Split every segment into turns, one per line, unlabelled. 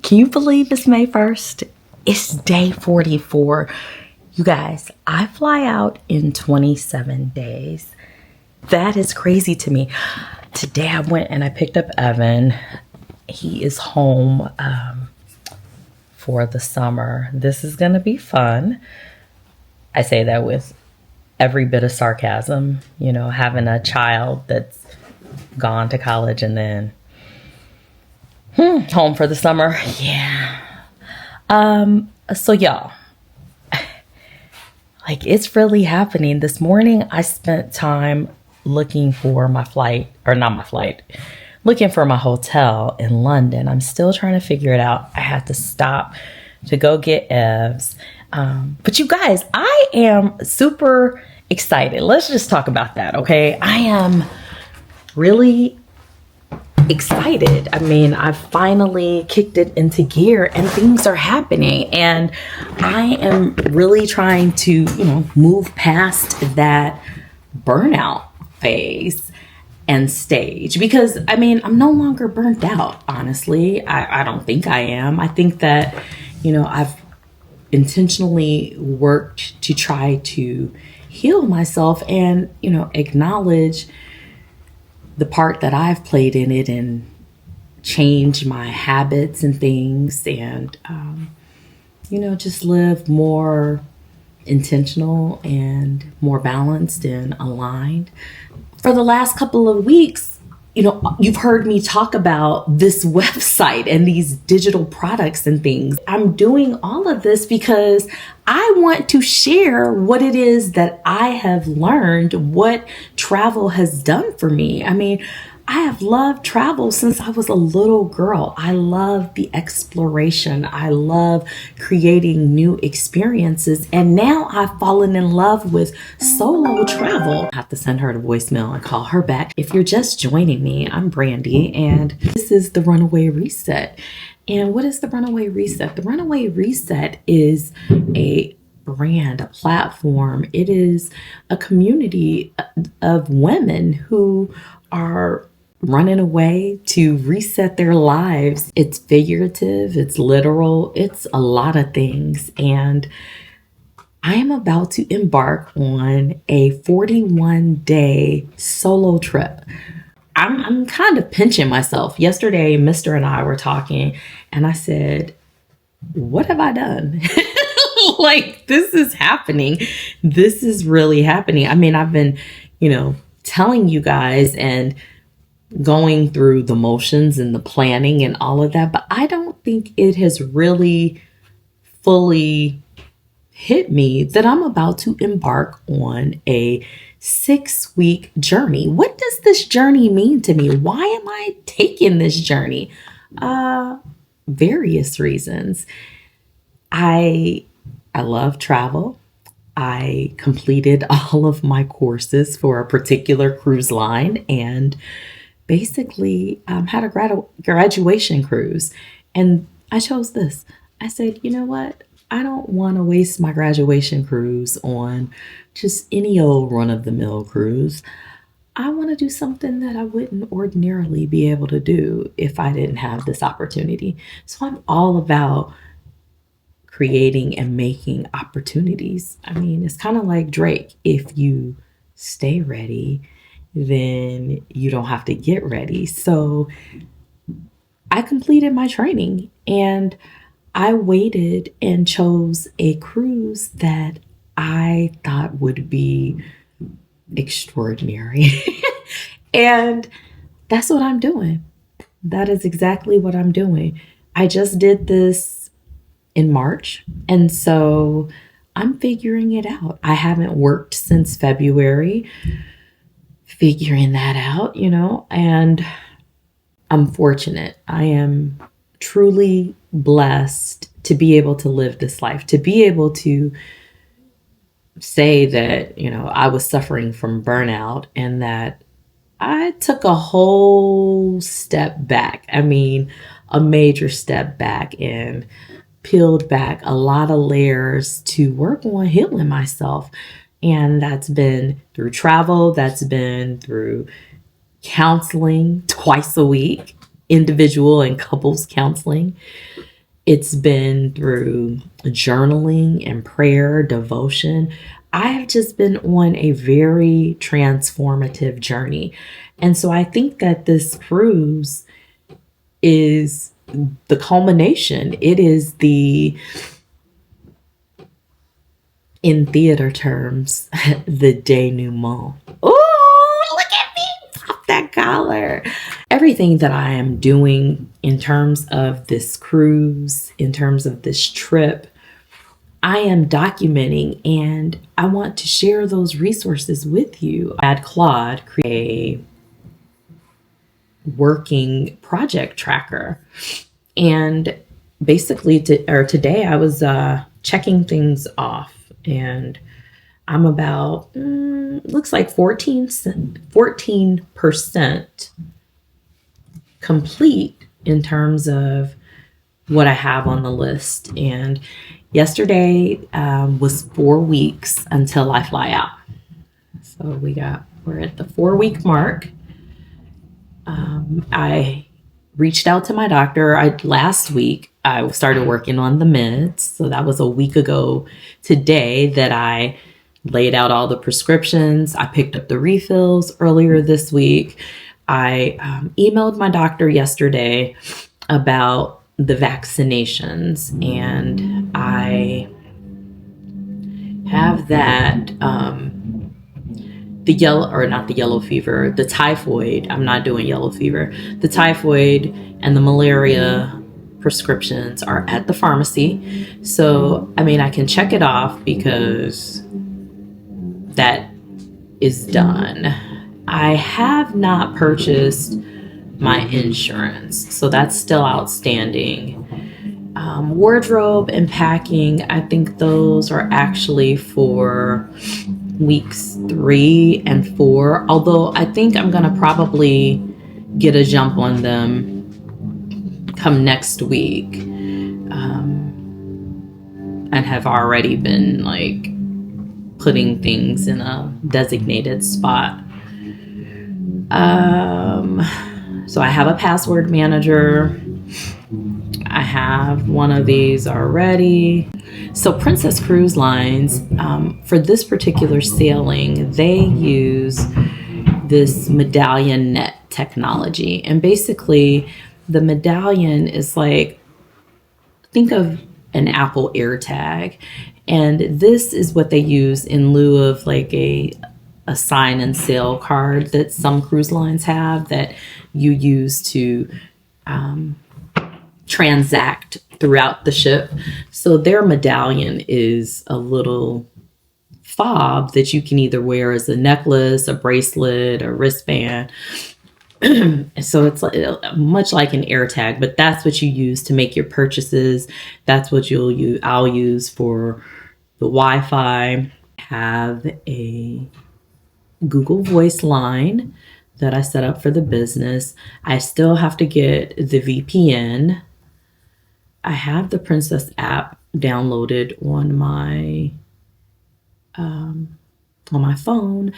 Can you believe it's May 1st? It's day 44. You guys, I fly out in 27 days. That is crazy to me. Today I went and I picked up Evan. He is home for the summer. This is going to be fun. I say that with every bit of sarcasm, you know, having a child that's gone to college and then home for the summer. Yeah. So y'all, like, it's really happening. This morning I spent time looking for my flight, or not my flight, looking for my hotel in London. I'm still trying to figure it out. I had to stop to go get Evs. But you guys, I am super excited. Let's just talk about that, okay? I am really excited. I mean, I finally kicked it into gear and things are happening. And I am really trying to, you know, move past that burnout phase and stage, because I mean, I'm no longer burnt out. Honestly, I don't think I am. I think that, you know, I've intentionally worked to try to heal myself and, you know, acknowledge the part that I've played in it and change my habits and things, and, you know, just live more intentional and more balanced and aligned. For the last couple of weeks, you know, you've heard me talk about this website and these digital products and things. I'm doing all of this because I want to share what it is that I have learned, what travel has done for me. I mean, I have loved travel since I was a little girl. I love the exploration. I love creating new experiences. And now I've fallen in love with solo travel. I have to send her a voicemail and call her back. If you're just joining me, I'm Brandy, and this is the Runaway Reset. And what is the Runaway Reset? The Runaway Reset is a brand, a platform. It is a community of women who are running away to reset their lives. It's figurative, it's literal, it's a lot of things. And I am about to embark on a 41-day solo trip. I'm kind of pinching myself. Yesterday, Mr. and I were talking, and I said, what have I done? Like, this is happening. This is really happening. I mean, I've been, you know, telling you guys and going through the motions and the planning and all of that, but I don't think it has really fully hit me that I'm about to embark on a 6-week journey. What does this journey mean to me? Why am I taking this journey? Various reasons. I love travel. I completed all of my courses for a particular cruise line and basically had a graduation cruise. And I chose this. I said, you know what? I don't want to waste my graduation cruise on just any old run-of-the-mill cruise. I want to do something that I wouldn't ordinarily be able to do if I didn't have this opportunity. So I'm all about creating and making opportunities. I mean, it's kind of like Drake. If you stay ready, then you don't have to get ready. So I completed my training and I waited and chose a cruise that I thought would be extraordinary. And that's what I'm doing. That is exactly what I'm doing. I just did this in March, and so I'm figuring it out. I haven't worked since February, figuring that out, you know, and I'm fortunate. I am truly blessed to be able to live this life, to be able to say that, you know, I was suffering from burnout and that I took a whole step back. I mean, a major step back, and peeled back a lot of layers to work on healing myself. And that's been through travel, that's been through counseling twice a week, individual and couples counseling. It's been through journaling and prayer, devotion. I have just been on a very transformative journey. And so I think that this cruise is the culmination. It is in theater terms, the denouement. Oh, look at me, pop that collar. Everything that I am doing in terms of this cruise, in terms of this trip, I am documenting, and I want to share those resources with you. I had Claude create a working project tracker. And basically today I was checking things off, and I'm about, looks like 14% complete in terms of what I have on the list. And yesterday was 4 weeks until I fly out. So we're at the 4-week mark. I reached out to my doctor. Last week, I started working on the meds. So that was a week ago today that I laid out all the prescriptions. I picked up the refills earlier this week. I emailed my doctor yesterday about the vaccinations, and I have that, the typhoid. I'm not doing yellow fever. The typhoid and the malaria prescriptions are at the pharmacy. So, I mean, I can check it off because that is done. I have not purchased my insurance, so that's still outstanding. Wardrobe and packing, I think those are actually for weeks 3 and 4, although I think I'm gonna probably get a jump on them come next week, and have already been like putting things in a designated spot. So I have a password manager. I have one of these already. So Princess Cruise Lines, for this particular sailing, they use this MedallionNet technology. And basically, the medallion is like, think of an Apple AirTag. And this is what they use in lieu of like a sign and sail card that some cruise lines have that you use to transact throughout the ship. So their medallion is a little fob that you can either wear as a necklace, a bracelet, a wristband. So it's much like an AirTag, but that's what you use to make your purchases. That's what I'll use for the Wi-Fi. Have a Google Voice line that I set up for the business. I still have to get the VPN. I have the Princess app downloaded on my phone.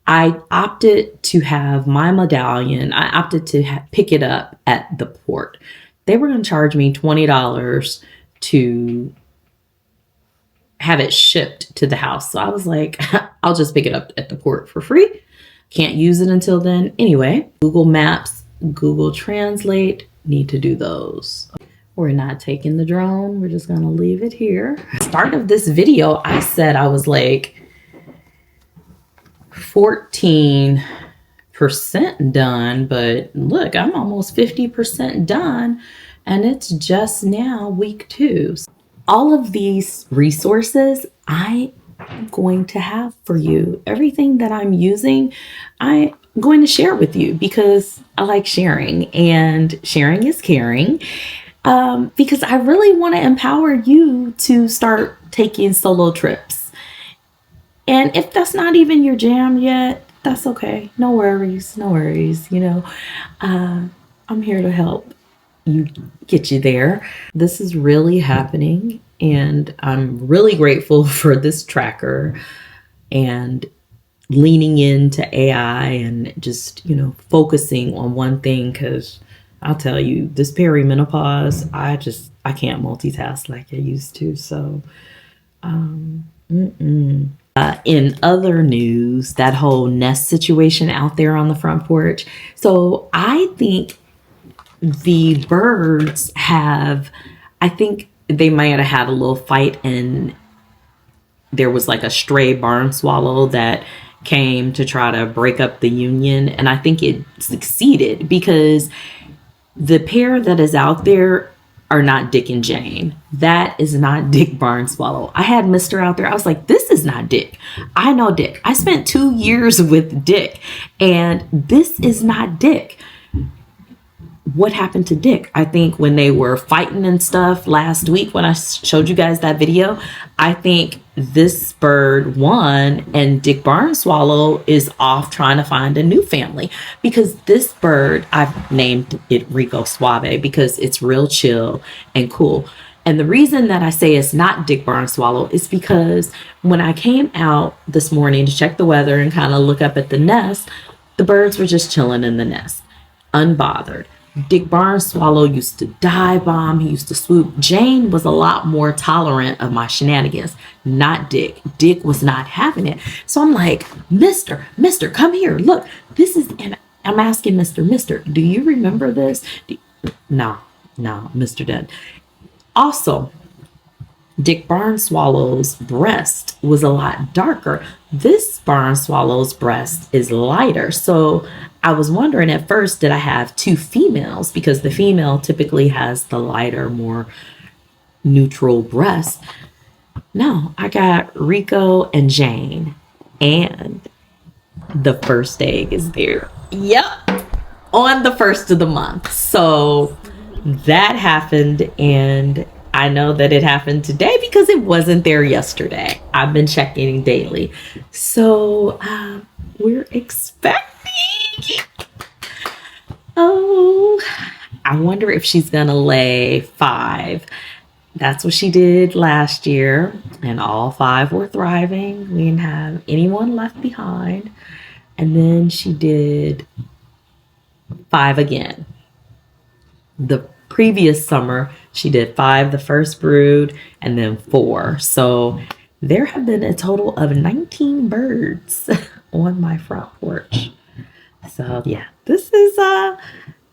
I opted to have my medallion. I opted to pick it up at the port. They were going to charge me $20 to have it shipped to the house. So I was like, I'll just pick it up at the port for free. Can't use it until then. Anyway, Google Maps, Google Translate, need to do those. We're not taking the drone. We're just going to leave it here. Start of this video, I said I was like 14% done, but look, I'm almost 50% done, and it's just now week 2. All of these resources I am going to have for you. Everything that I'm using, I'm going to share with you because I like sharing, and sharing is caring. Because I really want to empower you to start taking solo trips. And if that's not even your jam yet, that's okay. No worries. You know, I'm here to help you get you there. This is really happening, and I'm really grateful for this tracker and leaning into AI and just, focusing on one thing, because I'll tell you, this perimenopause, I can't multitask like I used to. So, in other news, that whole nest situation out there on the front porch. So I think the birds I think they might have had a little fight, and there was like a stray barn swallow that came to try to break up the union. And I think it succeeded because the pair that is out there are not Dick and Jane. That is not Dick Barnswallow. I had Mr. out there. I was like, this is not Dick. I know Dick. I spent 2 years with Dick, and this is not Dick. What happened to Dick? I think when they were fighting and stuff last week, when I showed you guys that video, I think this bird won, and Dick Barnswallow is off trying to find a new family, because this bird, I've named it Rico Suave because it's real chill and cool. And the reason that I say it's not Dick Barnswallow is because when I came out this morning to check the weather and kind of look up at the nest, the birds were just chilling in the nest, unbothered. Dick Barnswallow used to dive bomb. He used to swoop. Jane was a lot more tolerant of my shenanigans, not Dick. Dick was not having it. So I'm like, Mister, come here. Look, this is, and I'm asking Mister, do you remember this? No, Mr. didn't. Also, Dick Barnswallow's breast was a lot darker. This Barnswallow's breast is lighter. So I was wondering at first, did I have two females? Because the female typically has the lighter, more neutral breast. No, I got Rico and Jane, and the first egg is there. Yep, on the first of the month. So that happened, and I know that it happened today because it wasn't there yesterday. I've been checking daily. So we're expecting. Oh, I wonder if she's gonna lay 5. That's what she did last year, and all 5 were thriving. We didn't have anyone left behind. And then she did 5 again. The previous summer, she did 5 the first brood, and then 4. So there have been a total of 19 birds on my front porch. So yeah, this is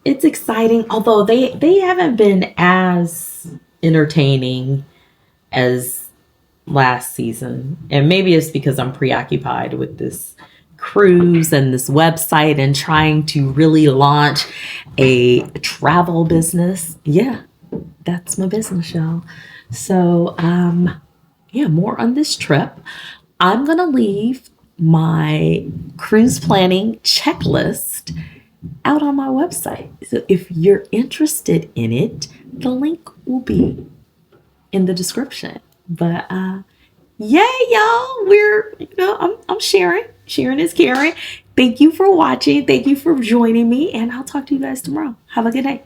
it's exciting. Although they haven't been as entertaining as last season, and maybe it's because I'm preoccupied with this cruise and this website and trying to really launch a travel business. Yeah, that's my business, y'all. So yeah, more on this trip. I'm gonna leave my cruise planning checklist out on my website. So if you're interested in it, the link will be in the description. But yeah, y'all, we're, I'm sharing. Sharing is caring. Thank you for watching. Thank you for joining me, and I'll talk to you guys tomorrow. Have a good day.